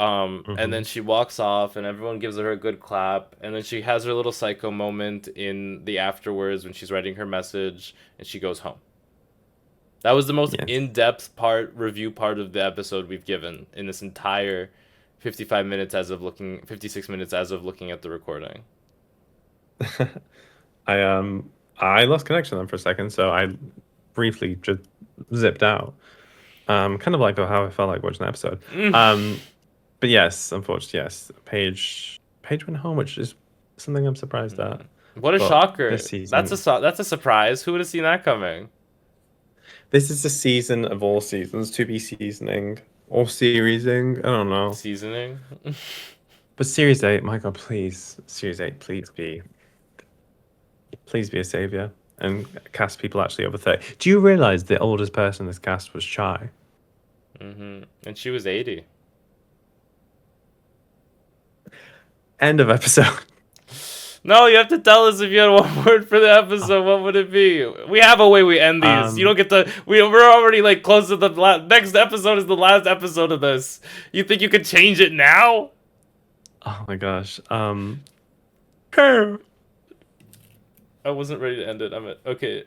And Mm-hmm. then she walks off, and everyone gives her a good clap. And then she has her little psycho moment in the afterwards when she's writing her message, and she goes home. That was the most Yes. in-depth review part of the episode we've given in this entire 55 minutes 56 minutes as of looking at the recording. I I lost connection then for a second, so I briefly just zipped out. Kind of like how I felt like watching the episode. Mm. Um, but yes, unfortunately, yes. Paige went home, which is something I'm surprised at. What a But this shocker! season, That's a surprise. Who would have seen that coming? this is the season of all seasons to be seasoning or seriesing. I don't know. Seasoning. But Series 8, my God, please, Series 8, please be a savior and cast people actually over 30. Do you realize the oldest person in this cast was Chai? And she was 80. End of episode. No, you have to tell us if you had one word for the episode. What would it be? We have a way we end these. You Um, don't get to. We're already like close to the next episode is the last episode of this. You think you could change it now? oh my gosh. I wasn't ready to end it. Okay.